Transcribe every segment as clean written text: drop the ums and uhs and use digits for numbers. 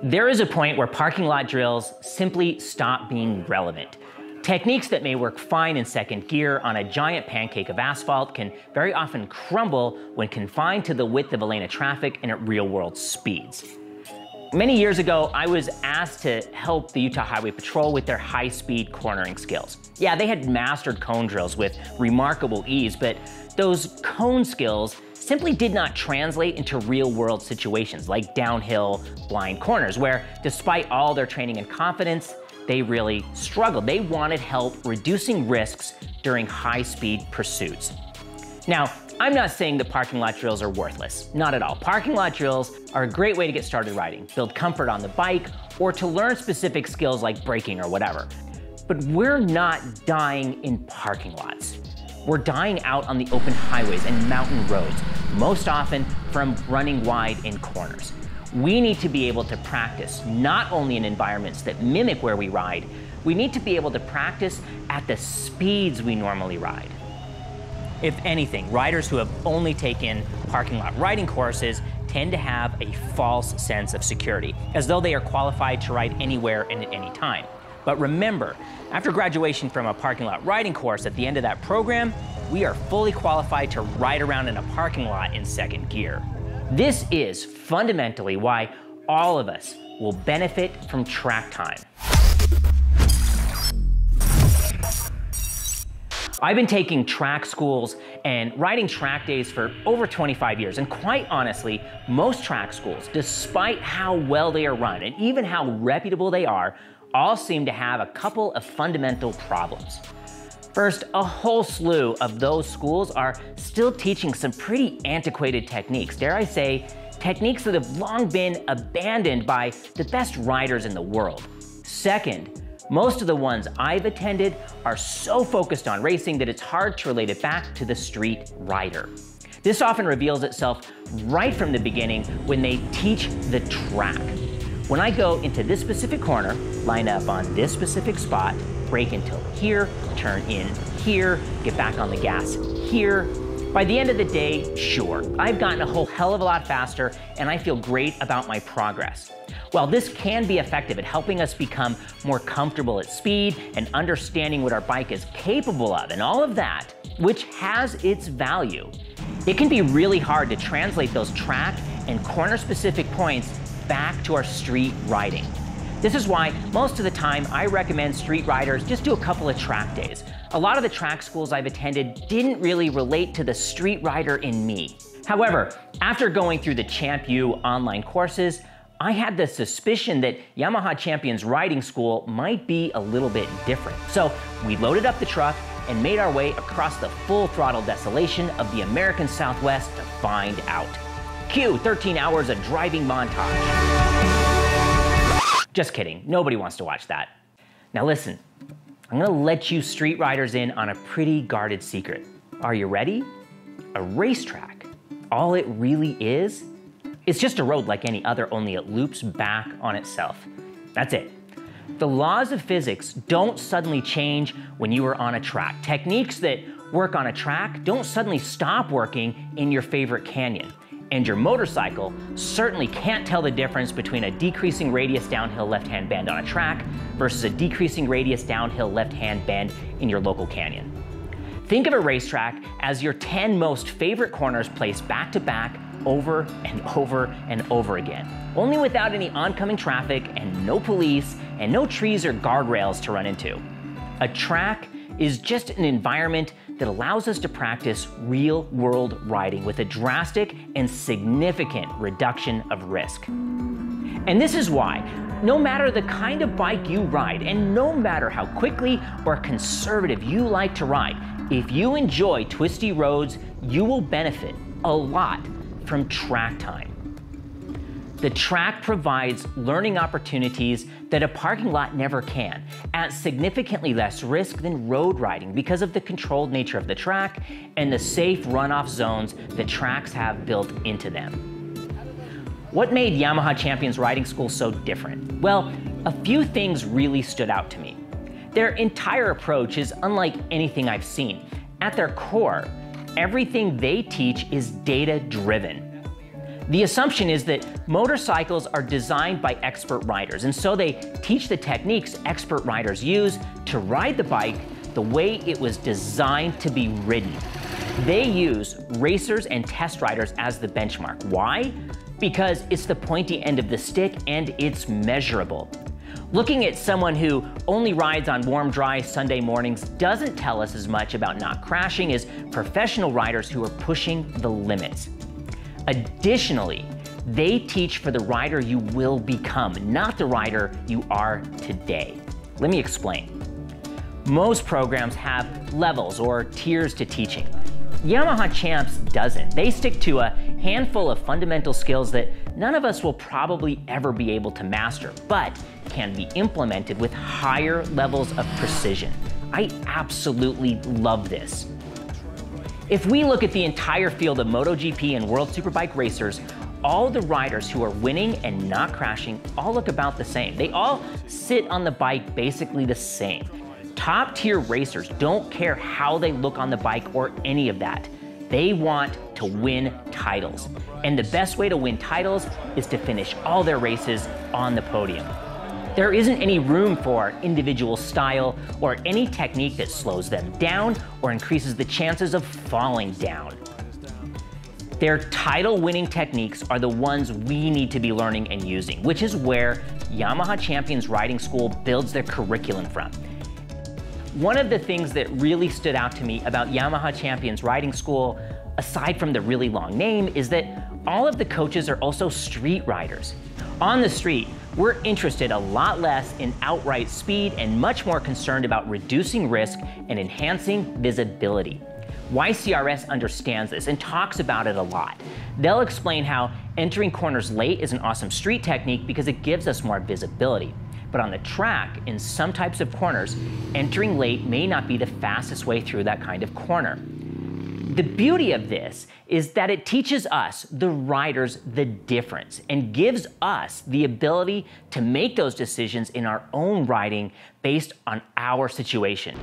There is a point where parking lot drills simply stop being relevant. Techniques that may work fine in second gear on a giant pancake of asphalt can very often crumble when confined to the width of a lane of traffic and at real-world speeds. Many years ago, I was asked to help the Utah Highway Patrol with their high-speed cornering skills. Yeah, they had mastered cone drills with remarkable ease, but those cone skills simply did not translate into real-world situations like downhill blind corners, where despite all their training and confidence, they really struggled. They wanted help reducing risks during high-speed pursuits. Now, I'm not saying that parking lot drills are worthless, not at all. Parking lot drills are a great way to get started riding, build comfort on the bike, or to learn specific skills like braking or whatever. But we're not dying in parking lots. We're dying out on the open highways and mountain roads, most often from running wide in corners. We need to be able to practice not only in environments that mimic where we ride, we need to be able to practice at the speeds we normally ride. If anything, riders who have only taken parking lot riding courses tend to have a false sense of security, as though they are qualified to ride anywhere and at any time. But remember, after graduation from a parking lot riding course at the end of that program, we are fully qualified to ride around in a parking lot in second gear. This is fundamentally why all of us will benefit from track time. I've been taking track schools and riding track days for over 25 years, and quite honestly, most track schools, despite how well they are run and even how reputable they are, all seem to have a couple of fundamental problems. First, a whole slew of those schools are still teaching some pretty antiquated techniques, dare I say, techniques that have long been abandoned by the best riders in the world. Second, most of the ones I've attended are so focused on racing that it's hard to relate it back to the street rider. This often reveals itself right from the beginning when they teach the track. When I go into this specific corner, line up on this specific spot, brake until here, turn in here, get back on the gas here. By the end of the day, sure, I've gotten a whole hell of a lot faster and I feel great about my progress. While this can be effective at helping us become more comfortable at speed and understanding what our bike is capable of and all of that, which has its value, it can be really hard to translate those track and corner-specific points back to our street riding. This is why most of the time I recommend street riders just do a couple of track days. A lot of the track schools I've attended didn't really relate to the street rider in me. However, after going through the Champ U online courses, I had the suspicion that Yamaha Champions Riding School might be a little bit different. So we loaded up the truck and made our way across the full throttle desolation of the American Southwest to find out. Cue 13 hours of driving montage. Just kidding, nobody wants to watch that. Now listen, I'm gonna let you street riders in on a pretty guarded secret. Are you ready? A racetrack, all it really is, it's just a road like any other, only it loops back on itself. That's it. The laws of physics don't suddenly change when you are on a track. Techniques that work on a track don't suddenly stop working in your favorite canyon. And your motorcycle certainly can't tell the difference between a decreasing radius downhill left-hand bend on a track versus a decreasing radius downhill left-hand bend in your local canyon. Think of a racetrack as your 10 most favorite corners placed back to back over and over and over again, only without any oncoming traffic and no police and no trees or guardrails to run into. A track is just an environment that allows us to practice real-world riding with a drastic and significant reduction of risk. And this is why, no matter the kind of bike you ride and no matter how quickly or conservative you like to ride, if you enjoy twisty roads, you will benefit a lot from track time. The track provides learning opportunities that a parking lot never can, at significantly less risk than road riding because of the controlled nature of the track and the safe runoff zones that tracks have built into them. What made Yamaha Champions Riding School so different? Well, a few things really stood out to me. Their entire approach is unlike anything I've seen. At their core, everything they teach is data-driven. The assumption is that motorcycles are designed by expert riders, and so they teach the techniques expert riders use to ride the bike the way it was designed to be ridden. They use racers and test riders as the benchmark. Why? Because it's the pointy end of the stick and it's measurable. Looking at someone who only rides on warm, dry Sunday mornings doesn't tell us as much about not crashing as professional riders who are pushing the limits. Additionally, they teach for the rider you will become, not the rider you are today. Let me explain. Most programs have levels or tiers to teaching. Yamaha Champs doesn't. They stick to a handful of fundamental skills that none of us will probably ever be able to master, but can be implemented with higher levels of precision. I absolutely love this. If we look at the entire field of MotoGP and World Superbike racers, all the riders who are winning and not crashing all look about the same. They all sit on the bike basically the same. Top tier racers don't care how they look on the bike or any of that. They want to win titles. And the best way to win titles is to finish all their races on the podium. There isn't any room for individual style or any technique that slows them down or increases the chances of falling down. Their title-winning techniques are the ones we need to be learning and using, which is where Yamaha Champions Riding School builds their curriculum from. One of the things that really stood out to me about Yamaha Champions Riding School, aside from the really long name, is that all of the coaches are also street riders. On the street, we're interested a lot less in outright speed and much more concerned about reducing risk and enhancing visibility. YCRS understands this and talks about it a lot. They'll explain how entering corners late is an awesome street technique because it gives us more visibility. But on the track, in some types of corners, entering late may not be the fastest way through that kind of corner. The beauty of this is that it teaches us, the riders, the difference and gives us the ability to make those decisions in our own riding based on our situation.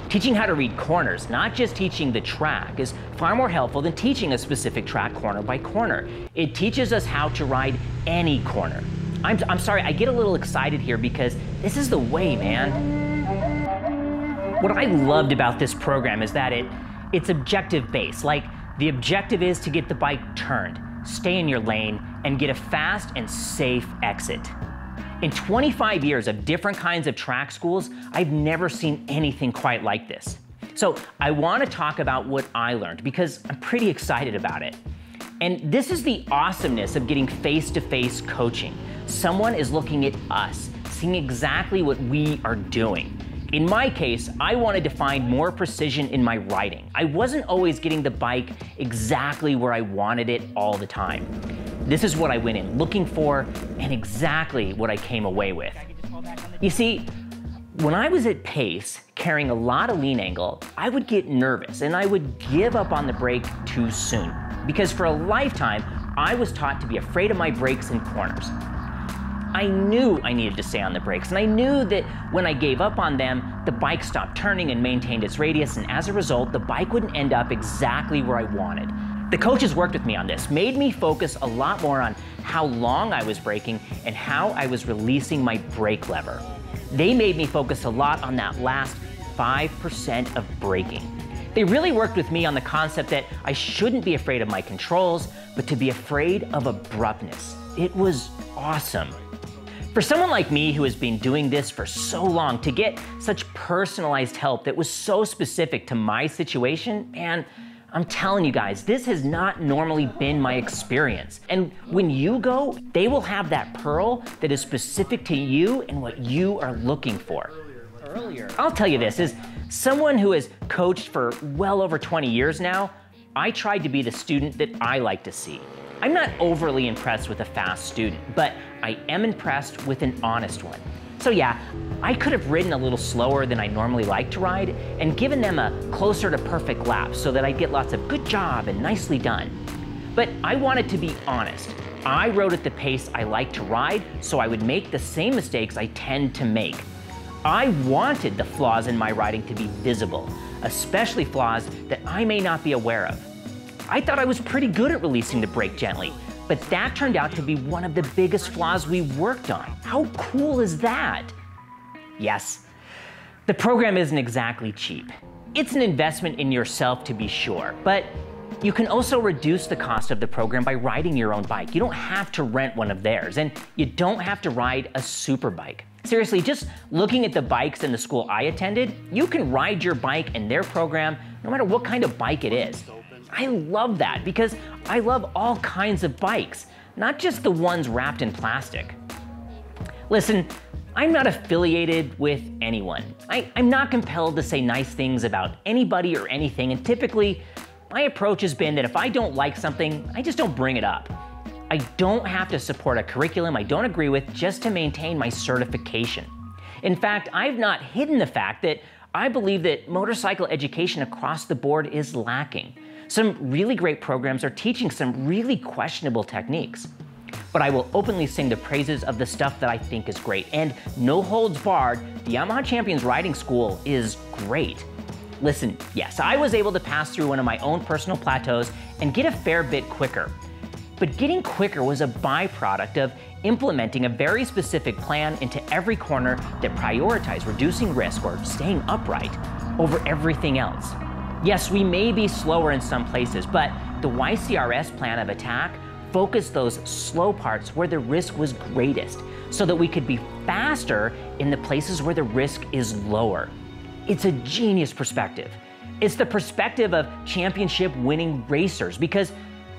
Teaching how to read corners, not just teaching the track, is far more helpful than teaching a specific track corner by corner. It teaches us how to ride any corner. I'm sorry, I get a little excited here because this is the way, man. What I loved about this program is that it's objective-based. Like, the objective is to get the bike turned, stay in your lane, and get a fast and safe exit. In 25 years of different kinds of track schools, I've never seen anything quite like this. So I want to talk about what I learned because I'm pretty excited about it. And this is the awesomeness of getting face-to-face coaching. Someone is looking at us, seeing exactly what we are doing. In my case, I wanted to find more precision in my riding. I wasn't always getting the bike exactly where I wanted it all the time. This is what I went in looking for and exactly what I came away with. You see, when I was at pace, carrying a lot of lean angle, I would get nervous and I would give up on the brake too soon. Because for a lifetime, I was taught to be afraid of my brakes in corners. I knew I needed to stay on the brakes, and I knew that when I gave up on them, the bike stopped turning and maintained its radius, and as a result, the bike wouldn't end up exactly where I wanted. The coaches worked with me on this, made me focus a lot more on how long I was braking and how I was releasing my brake lever. They made me focus a lot on that last 5% of braking. They really worked with me on the concept that I shouldn't be afraid of my controls, but to be afraid of abruptness. It was awesome. For someone like me who has been doing this for so long, to get such personalized help that was so specific to my situation, man, I'm telling you guys, this has not normally been my experience. And when you go, they will have that pearl that is specific to you and what you are looking for. I'll tell you this, as someone who has coached for well over 20 years now, I tried to be the student that I like to see. I'm not overly impressed with a fast student, but I am impressed with an honest one. So yeah, I could have ridden a little slower than I normally like to ride and given them a closer to perfect lap so that I'd get lots of good job and nicely done. But I wanted to be honest. I rode at the pace I like to ride, so I would make the same mistakes I tend to make. I wanted the flaws in my riding to be visible, especially flaws that I may not be aware of. I thought I was pretty good at releasing the brake gently, but but that turned out to be one of the biggest flaws we worked on. How cool is that? Yes, the program isn't exactly cheap. It's an investment in yourself to be sure, but you can also reduce the cost of the program by riding your own bike. You don't have to rent one of theirs, and you don't have to ride a super bike. Seriously, just looking at the bikes in the school I attended, you can ride your bike in their program no matter what kind of bike it is. I love that because I love all kinds of bikes, not just the ones wrapped in plastic. Listen, I'm not affiliated with anyone. I'm not compelled to say nice things about anybody or anything, and typically, my approach has been that if I don't like something, I just don't bring it up. I don't have to support a curriculum I don't agree with just to maintain my certification. In fact, I've not hidden the fact that I believe that motorcycle education across the board is lacking. Some really great programs are teaching some really questionable techniques. But I will openly sing the praises of the stuff that I think is great. And no holds barred, the Yamaha Champions Riding School is great. Listen, yes, I was able to pass through one of my own personal plateaus and get a fair bit quicker. But getting quicker was a byproduct of implementing a very specific plan into every corner that prioritized reducing risk or staying upright over everything else. Yes, we may be slower in some places, but the YCRS plan of attack focused those slow parts where the risk was greatest so that we could be faster in the places where the risk is lower. It's a genius perspective. It's the perspective of championship winning racers because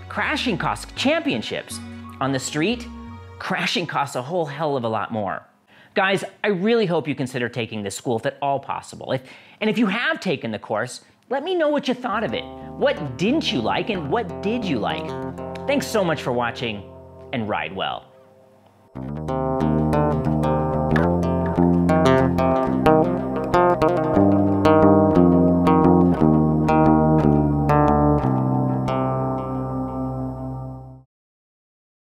crashing costs championships. On the street, crashing costs a whole hell of a lot more. Guys, I really hope you consider taking this school if at all possible. If you have taken the course, let me know what you thought of it. What didn't you like and what did you like? Thanks so much for watching, and ride well.